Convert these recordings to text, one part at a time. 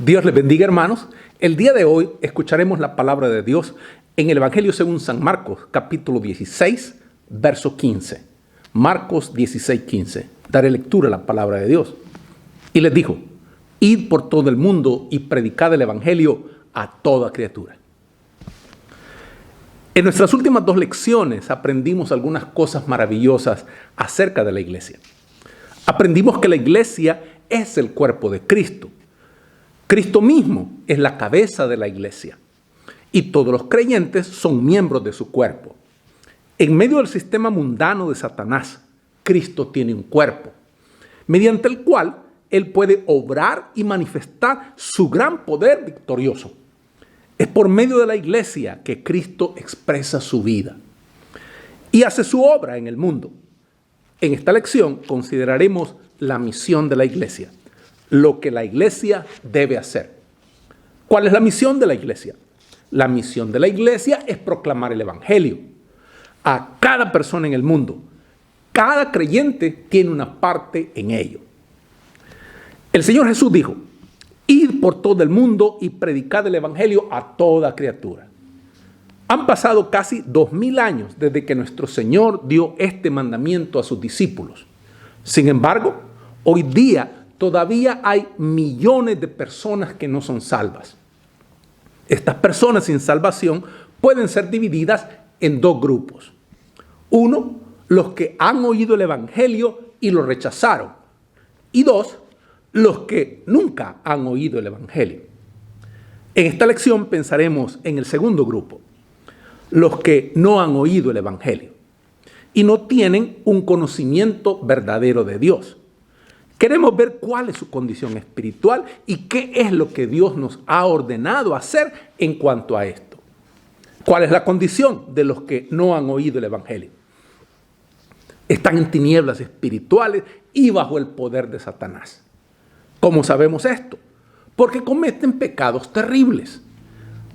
Dios les bendiga, hermanos. El día de hoy escucharemos la palabra de Dios en el Evangelio según San Marcos, capítulo 16, verso 15. Marcos 16, 15. Daré lectura a la palabra de Dios. Y les dijo: id por todo el mundo y predicad el Evangelio a toda criatura. En nuestras últimas dos lecciones aprendimos algunas cosas maravillosas acerca de la iglesia. Aprendimos que la iglesia es el cuerpo de Cristo. Cristo mismo es la cabeza de la iglesia y todos los creyentes son miembros de su cuerpo. En medio del sistema mundano de Satanás, Cristo tiene un cuerpo, mediante el cual Él puede obrar y manifestar su gran poder victorioso. Es por medio de la iglesia que Cristo expresa su vida y hace su obra en el mundo. En esta lección consideraremos la misión de la iglesia, lo que la iglesia debe hacer. ¿Cuál es la misión de la iglesia? La misión de la iglesia es proclamar el Evangelio a cada persona en el mundo. Cada creyente tiene una parte en ello. El Señor Jesús dijo: id por todo el mundo y predicad el Evangelio a toda criatura. Han pasado casi 2000 años desde que nuestro Señor dio este mandamiento a sus discípulos. Sin embargo, hoy día todavía hay millones de personas que no son salvas. Estas personas sin salvación pueden ser divididas en dos grupos. Uno, los que han oído el Evangelio y lo rechazaron. Y dos, los que nunca han oído el Evangelio. En esta lección pensaremos en el segundo grupo, los que no han oído el Evangelio y no tienen un conocimiento verdadero de Dios. Queremos ver cuál es su condición espiritual y qué es lo que Dios nos ha ordenado hacer en cuanto a esto. ¿Cuál es la condición de los que no han oído el Evangelio? Están en tinieblas espirituales y bajo el poder de Satanás. ¿Cómo sabemos esto? Porque cometen pecados terribles.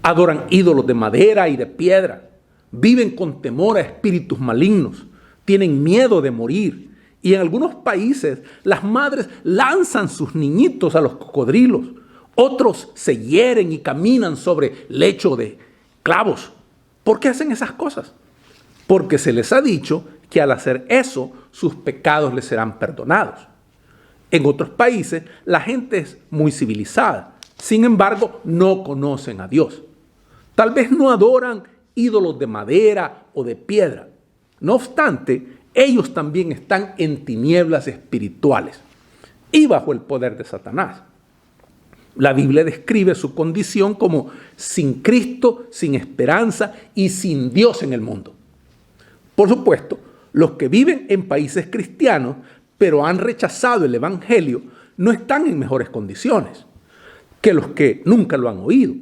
Adoran ídolos de madera y de piedra. Viven con temor a espíritus malignos. Tienen miedo de morir. Y en algunos países las madres lanzan sus niñitos a los cocodrilos. Otros se hieren y caminan sobre lecho de clavos. ¿Por qué hacen esas cosas? Porque se les ha dicho que al hacer eso sus pecados les serán perdonados. En otros países la gente es muy civilizada. Sin embargo, no conocen a Dios. Tal vez no adoran ídolos de madera o de piedra. No obstante, ellos también están en tinieblas espirituales y bajo el poder de Satanás. La Biblia describe su condición como sin Cristo, sin esperanza y sin Dios en el mundo. Por supuesto, los que viven en países cristianos pero han rechazado el Evangelio no están en mejores condiciones que los que nunca lo han oído.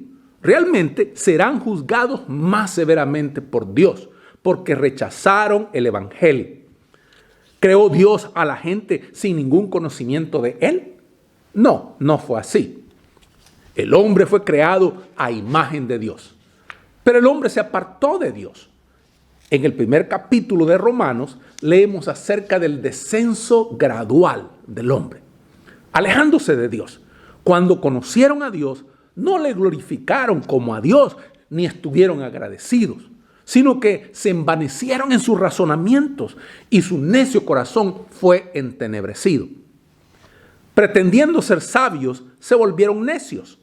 Realmente serán juzgados más severamente por Dios porque rechazaron el Evangelio. ¿Creó Dios a la gente sin ningún conocimiento de Él? No, no fue así. El hombre fue creado a imagen de Dios, pero el hombre se apartó de Dios. En el primer capítulo de Romanos leemos acerca del descenso gradual del hombre, alejándose de Dios. Cuando conocieron a Dios, no le glorificaron como a Dios, ni estuvieron agradecidos, sino que se envanecieron en sus razonamientos y su necio corazón fue entenebrecido. Pretendiendo ser sabios, se volvieron necios.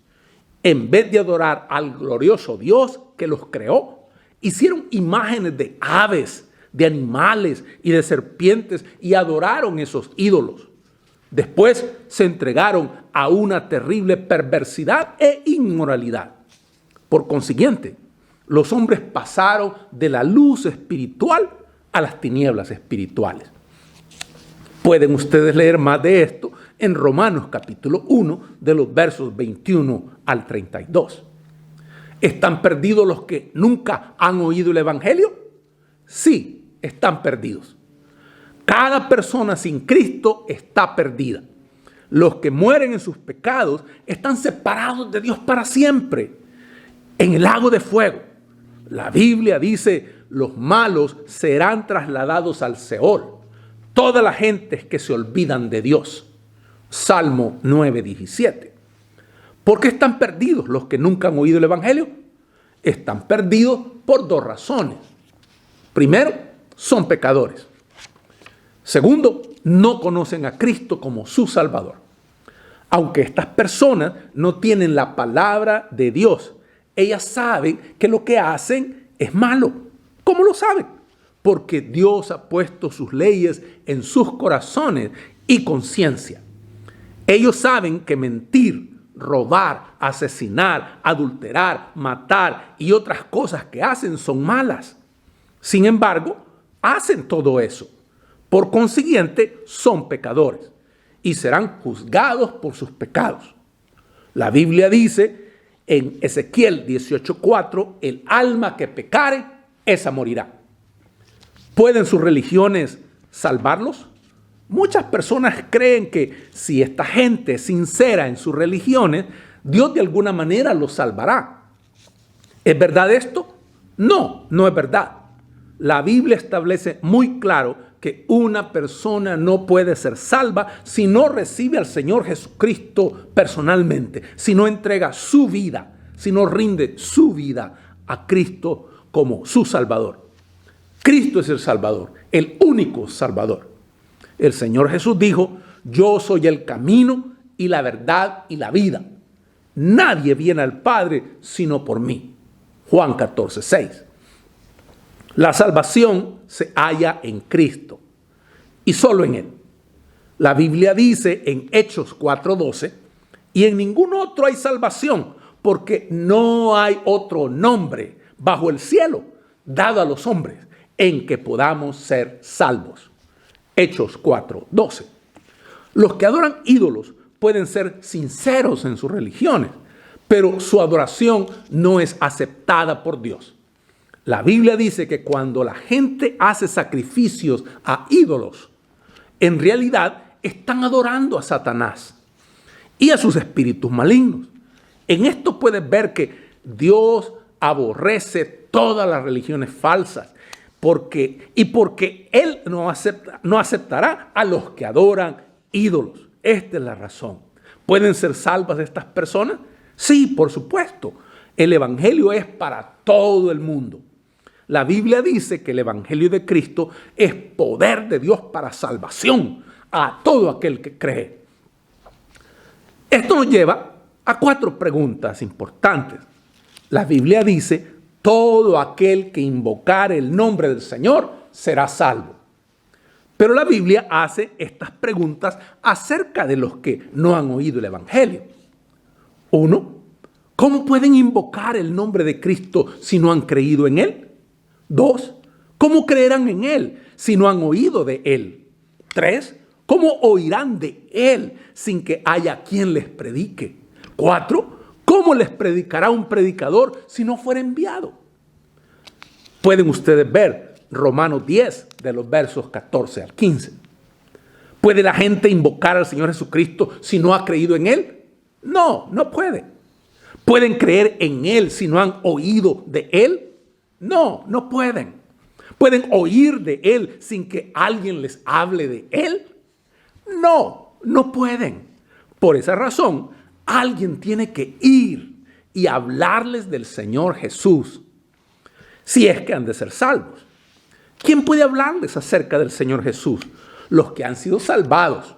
En vez de adorar al glorioso Dios que los creó, hicieron imágenes de aves, de animales y de serpientes y adoraron esos ídolos. Después se entregaron a una terrible perversidad e inmoralidad. Por consiguiente, los hombres pasaron de la luz espiritual a las tinieblas espirituales. Pueden ustedes leer más de esto en Romanos capítulo 1, de los versos 21 al 32. ¿Están perdidos los que nunca han oído el Evangelio? Sí, están perdidos. Cada persona sin Cristo está perdida. Los que mueren en sus pecados están separados de Dios para siempre, en el lago de fuego. La Biblia dice: los malos serán trasladados al Seol. Toda la gente que se olvidan de Dios. Salmo 9:17. ¿Por qué están perdidos los que nunca han oído el Evangelio? Están perdidos por dos razones. Primero, son pecadores. Segundo, no conocen a Cristo como su Salvador. Aunque estas personas no tienen la palabra de Dios, ellas saben que lo que hacen es malo. ¿Cómo lo saben? Porque Dios ha puesto sus leyes en sus corazones y conciencia. Ellos saben que mentir, robar, asesinar, adulterar, matar y otras cosas que hacen son malas. Sin embargo, hacen todo eso. Por consiguiente, son pecadores y serán juzgados por sus pecados. La Biblia dice en Ezequiel 18:4, el alma que pecare, esa morirá. ¿Pueden sus religiones salvarlos? Muchas personas creen que si esta gente es sincera en sus religiones, Dios de alguna manera los salvará. ¿Es verdad esto? No, no es verdad. La Biblia establece muy claro que una persona no puede ser salva si no recibe al Señor Jesucristo personalmente, si no entrega su vida, si no rinde su vida a Cristo como su Salvador. Cristo es el Salvador, el único Salvador. El Señor Jesús dijo, yo soy el camino y la verdad y la vida. Nadie viene al Padre sino por mí. Juan 14:6. La salvación se halla en Cristo y solo en Él. La Biblia dice en Hechos 4:12, y en ningún otro hay salvación, porque no hay otro nombre bajo el cielo dado a los hombres en que podamos ser salvos. Hechos 4:12. Los que adoran ídolos pueden ser sinceros en sus religiones, pero su adoración no es aceptada por Dios. La Biblia dice que cuando la gente hace sacrificios a ídolos, en realidad están adorando a Satanás y a sus espíritus malignos. En esto puedes ver que Dios aborrece todas las religiones falsas porque Él no aceptará a los que adoran ídolos. Esta es la razón. ¿Pueden ser salvas estas personas? Sí, por supuesto. El Evangelio es para todo el mundo. La Biblia dice que el Evangelio de Cristo es poder de Dios para salvación a todo aquel que cree. Esto nos lleva a 4 preguntas importantes. La Biblia dice, todo aquel que invocare el nombre del Señor será salvo. Pero la Biblia hace estas preguntas acerca de los que no han oído el Evangelio. 1. ¿Cómo pueden invocar el nombre de Cristo si no han creído en Él? 2. ¿Cómo creerán en Él si no han oído de Él? 3. ¿Cómo oirán de Él sin que haya quien les predique? 4. ¿Cómo les predicará un predicador si no fuera enviado? Pueden ustedes ver Romanos 10 de los versos 14 al 15. ¿Puede la gente invocar al Señor Jesucristo si no ha creído en Él? No, no puede. ¿Pueden creer en Él si no han oído de Él? No, no pueden. ¿Pueden oír de Él sin que alguien les hable de Él? No, no pueden. Por esa razón, alguien tiene que ir y hablarles del Señor Jesús, si es que han de ser salvos. ¿Quién puede hablarles acerca del Señor Jesús? Los que han sido salvados.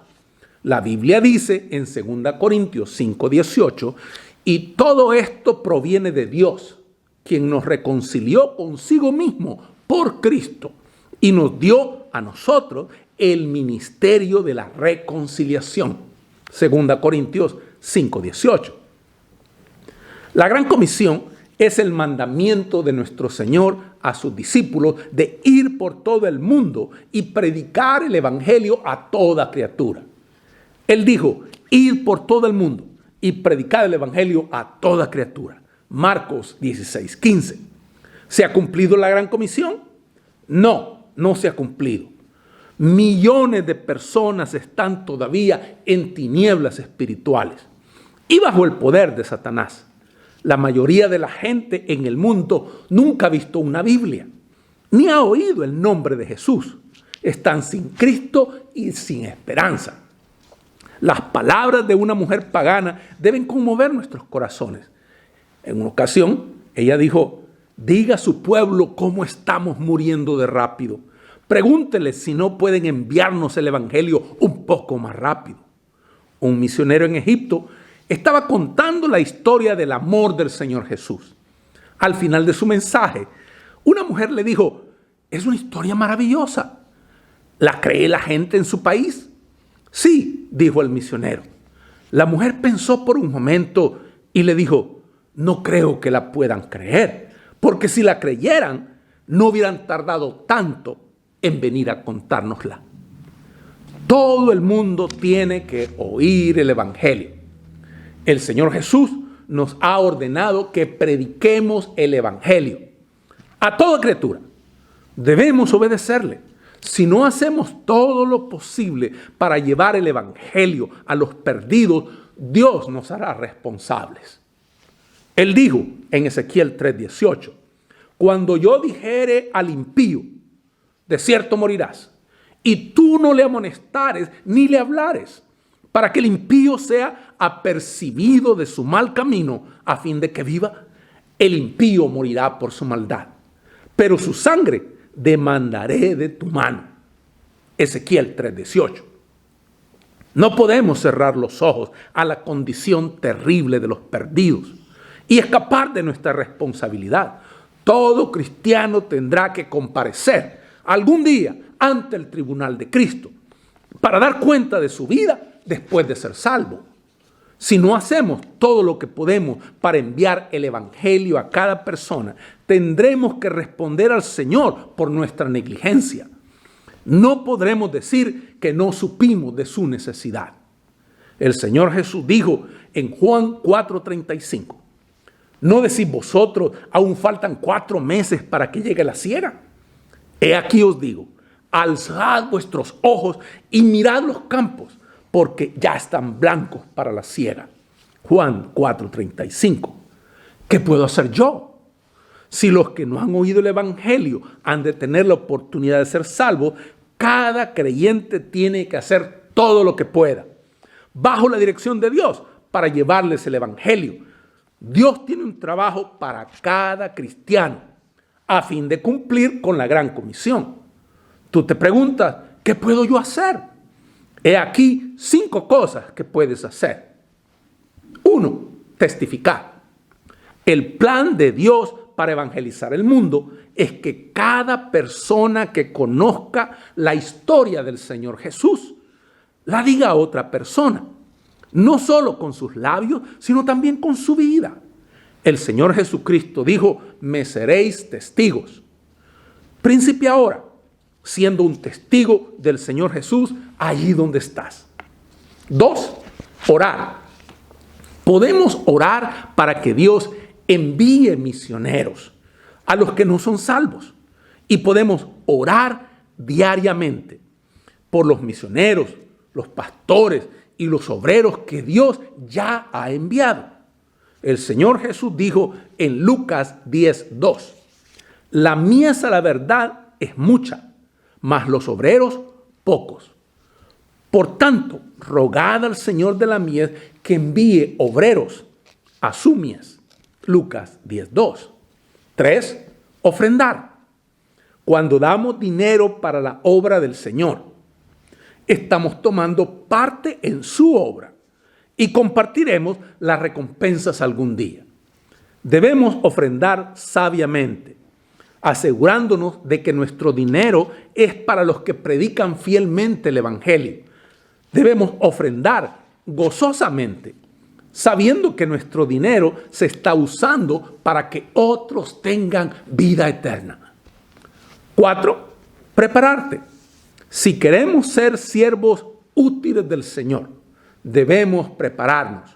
La Biblia dice en 2 Corintios 5:18, y todo esto proviene de Dios, quien nos reconcilió consigo mismo por Cristo y nos dio a nosotros el ministerio de la reconciliación. 2 Corintios 5:18. La gran comisión es el mandamiento de nuestro Señor a sus discípulos de ir por todo el mundo y predicar el evangelio a toda criatura. Él dijo, ir por todo el mundo y predicar el evangelio a toda criatura. Marcos 16:15. ¿Se ha cumplido la gran comisión? No, no se ha cumplido. Millones de personas están todavía en tinieblas espirituales y bajo el poder de Satanás. La mayoría de la gente en el mundo nunca ha visto una Biblia, ni ha oído el nombre de Jesús. Están sin Cristo y sin esperanza. Las palabras de una mujer pagana deben conmover nuestros corazones. En una ocasión, ella dijo: diga a su pueblo cómo estamos muriendo de rápido. Pregúnteles si no pueden enviarnos el evangelio un poco más rápido. Un misionero en Egipto estaba contando la historia del amor del Señor Jesús. Al final de su mensaje, una mujer le dijo: es una historia maravillosa. ¿La cree la gente en su país? Sí, dijo el misionero. La mujer pensó por un momento y le dijo: no creo que la puedan creer, porque si la creyeran, no hubieran tardado tanto en venir a contárnosla. Todo el mundo tiene que oír el evangelio. El Señor Jesús nos ha ordenado que prediquemos el evangelio a toda criatura. Debemos obedecerle. Si no hacemos todo lo posible para llevar el evangelio a los perdidos, Dios nos hará responsables. Él dijo en Ezequiel 3:18: cuando yo dijere al impío, de cierto morirás, y tú no le amonestares ni le hablares, para que el impío sea apercibido de su mal camino, a fin de que viva, el impío morirá por su maldad, pero su sangre demandaré de tu mano. Ezequiel 3:18. No podemos cerrar los ojos a la condición terrible de los perdidos y escapar de nuestra responsabilidad. Todo cristiano tendrá que comparecer algún día ante el tribunal de Cristo para dar cuenta de su vida después de ser salvo. Si no hacemos todo lo que podemos para enviar el evangelio a cada persona, tendremos que responder al Señor por nuestra negligencia. No podremos decir que no supimos de su necesidad. El Señor Jesús dijo en Juan 4:35: ¿no decís vosotros, aún faltan 4 meses para que llegue la siega? He aquí os digo, alzad vuestros ojos y mirad los campos, porque ya están blancos para la siega. Juan 4:35. ¿Qué puedo hacer yo? Si los que no han oído el evangelio han de tener la oportunidad de ser salvos, cada creyente tiene que hacer todo lo que pueda, bajo la dirección de Dios, para llevarles el evangelio. Dios tiene un trabajo para cada cristiano, a fin de cumplir con la gran comisión. Tú te preguntas: ¿qué puedo yo hacer? He aquí 5 cosas que puedes hacer. 1. Testificar. El plan de Dios para evangelizar el mundo es que cada persona que conozca la historia del Señor Jesús la diga a otra persona, no solo con sus labios, sino también con su vida. El Señor Jesucristo dijo: me seréis testigos. Príncipe, ahora, siendo un testigo del Señor Jesús allí donde estás. 2. Orar. Podemos orar para que Dios envíe misioneros a los que no son salvos. Y podemos orar diariamente por los misioneros, los pastores y los obreros que Dios ya ha enviado. El Señor Jesús dijo en Lucas 10:2: la mies a la verdad es mucha, mas los obreros pocos. Por tanto, rogad al Señor de la mies que envíe obreros a su mies. Lucas 10:2. 3. Ofrendar. Cuando damos dinero para la obra del Señor, estamos tomando parte en su obra y compartiremos las recompensas algún día. Debemos ofrendar sabiamente, asegurándonos de que nuestro dinero es para los que predican fielmente el evangelio. Debemos ofrendar gozosamente, sabiendo que nuestro dinero se está usando para que otros tengan vida eterna. 4. Prepararte. Si queremos ser siervos útiles del Señor, debemos prepararnos.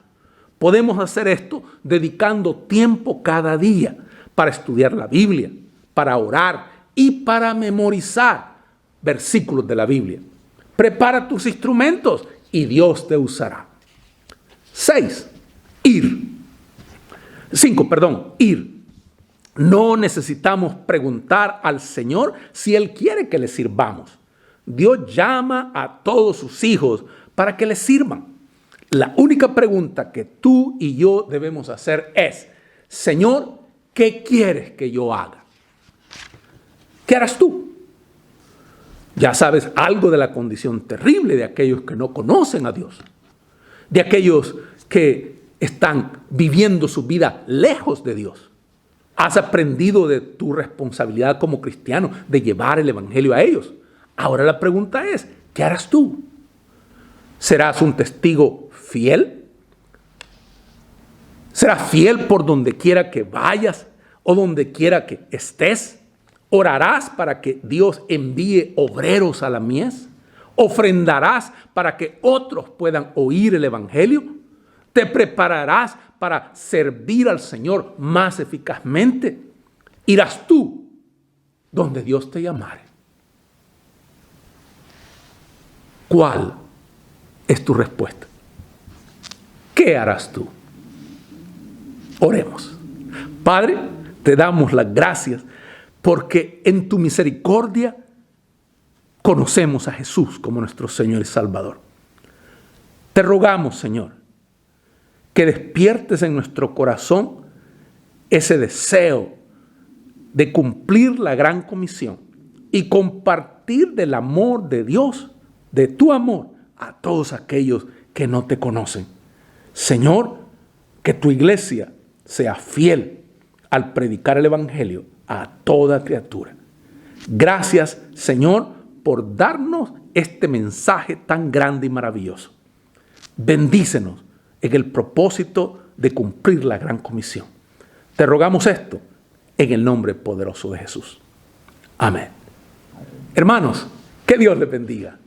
Podemos hacer esto dedicando tiempo cada día para estudiar la Biblia, para orar y para memorizar versículos de la Biblia. Prepara tus instrumentos y Dios te usará. 5. Ir. No necesitamos preguntar al Señor si Él quiere que le sirvamos. Dios llama a todos sus hijos para que le sirvan. La única pregunta que tú y yo debemos hacer es, Señor, ¿qué quieres que yo haga? ¿Qué harás tú? Ya sabes algo de la condición terrible de aquellos que no conocen a Dios, de aquellos que están viviendo su vida lejos de Dios. Has aprendido de tu responsabilidad como cristiano de llevar el evangelio a ellos. Ahora la pregunta es, ¿qué harás tú? ¿Serás un testigo fiel? ¿Serás fiel por donde quiera que vayas o donde quiera que estés? ¿Orarás para que Dios envíe obreros a la mies? ¿Ofrendarás para que otros puedan oír el evangelio? ¿Te prepararás para servir al Señor más eficazmente? ¿Irás tú donde Dios te llamare? ¿Cuál es tu respuesta? ¿Qué harás tú? Oremos. Padre, te damos las gracias porque en tu misericordia conocemos a Jesús como nuestro Señor y Salvador. Te rogamos, Señor, que despiertes en nuestro corazón ese deseo de cumplir la gran comisión y compartir del amor de Dios, de tu amor, a todos aquellos que no te conocen. Señor, que tu iglesia sea fiel al predicar el evangelio a toda criatura. Gracias, Señor, por darnos este mensaje tan grande y maravilloso. Bendícenos en el propósito de cumplir la gran comisión. Te rogamos esto en el nombre poderoso de Jesús. Amén. Hermanos, que Dios les bendiga.